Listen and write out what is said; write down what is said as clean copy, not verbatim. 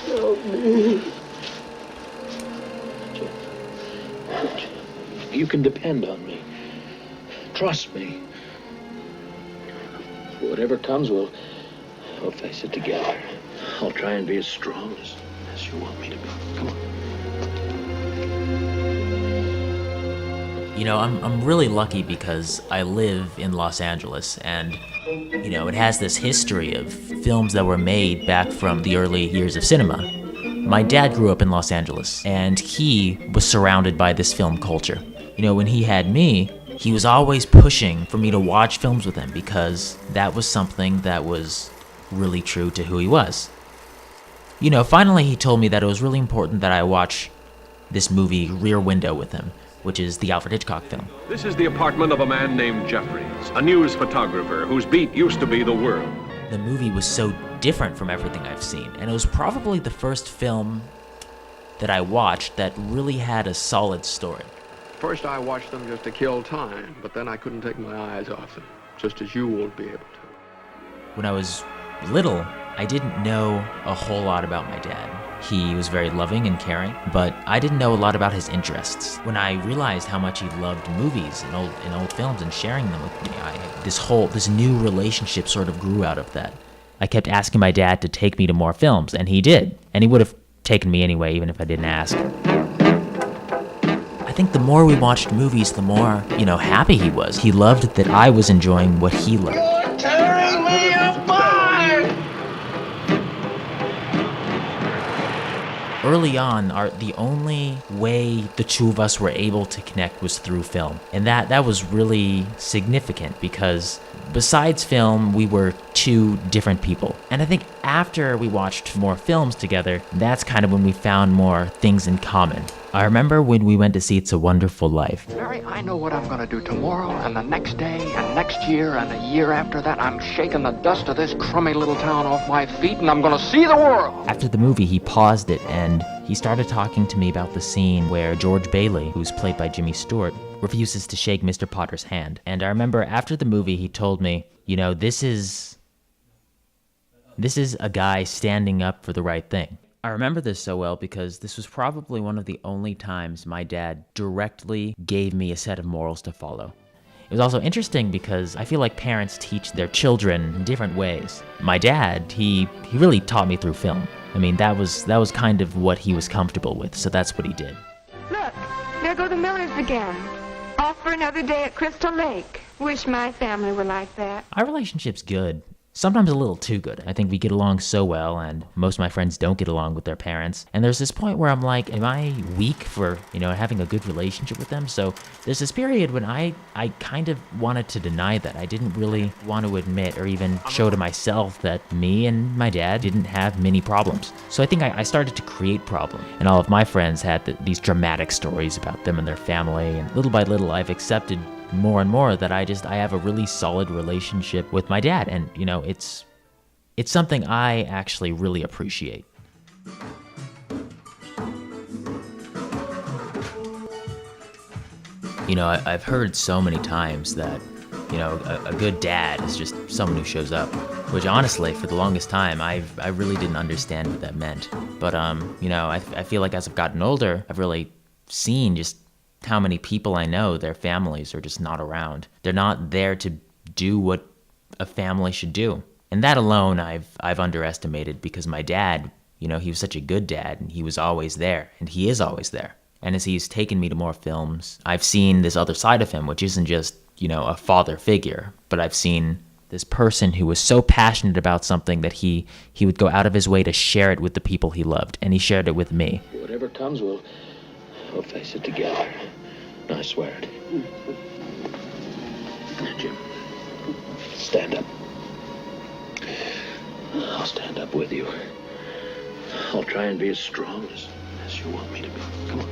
Help me. You can depend on me. Trust me. Whatever comes, we'll face it together. I'll try and be as strong as you want me to be. Come on. You know, I'm really lucky because I live in Los Angeles, and, you know, it has this history of films that were made back from the early years of cinema. My dad grew up in Los Angeles, and he was surrounded by this film culture. You know, when he had me, he was always pushing for me to watch films with him because that was something that was really true to who he was. You know, finally he told me that it was really important that I watch this movie Rear Window with him, which is the Alfred Hitchcock film. This is the apartment of a man named Jeffries, a news photographer whose beat used to be the world. The movie was so different from everything I've seen, and it was probably the first film that I watched that really had a solid story. First I watched them just to kill time, but then I couldn't take my eyes off them, just as you won't be able to. When I was little, I didn't know a whole lot about my dad. He was very loving and caring, but I didn't know a lot about his interests. When I realized how much he loved movies and old films and sharing them with me, this new relationship sort of grew out of that. I kept asking my dad to take me to more films, and he did. And he would have taken me anyway, even if I didn't ask. I think the more we watched movies, the more, you know, happy he was. He loved that I was enjoying what he loved. You're tearing me apart! Early on, the only way the two of us were able to connect was through film. And that was really significant because besides film, we were two different people. And I think after we watched more films together, that's kind of when we found more things in common. I remember when we went to see It's a Wonderful Life. Mary, I know what I'm gonna do tomorrow, and the next day, and next year, and a year after that. I'm shaking the dust of this crummy little town off my feet, and I'm gonna see the world! After the movie, he paused it, and he started talking to me about the scene where George Bailey, who's played by Jimmy Stewart, refuses to shake Mr. Potter's hand. And I remember after the movie, he told me, you know, this is a guy standing up for the right thing. I remember this so well because this was probably one of the only times my dad directly gave me a set of morals to follow. It was also interesting because I feel like parents teach their children in different ways. My dad, he really taught me through film. I mean, that was kind of what he was comfortable with, so that's what he did. Look, there go the Millers again. Off for another day at Crystal Lake. Wish my family were like that. Our relationship's good. Sometimes a little too good. I think we get along so well, and most of my friends don't get along with their parents. And there's this point where I'm like, am I weak for, you know, having a good relationship with them? So there's this period when I kind of wanted to deny that. I didn't really want to admit or even show to myself that me and my dad didn't have many problems. So I think I started to create problems. And all of my friends had these dramatic stories about them and their family. And little by little, I've accepted more and more that I have a really solid relationship with my dad, and you know, it's something I actually really appreciate. You know, I've heard so many times that, you know, a good dad is just someone who shows up, which honestly, for the longest time, I really didn't understand what that meant. But you know, I feel like as I've gotten older, I've really seen just how many people I know, their families are just not around. They're not there to do what a family should do. And that alone I've underestimated because my dad, you know, he was such a good dad and he was always there, and he is always there. And as he's taken me to more films, I've seen this other side of him, which isn't just, you know, a father figure, but I've seen this person who was so passionate about something that he would go out of his way to share it with the people he loved, and he shared it with me. Whatever comes, we'll face it together. I swear it. Now, Jim, stand up. I'll stand up with you. I'll try and be as strong as you want me to be. Come on.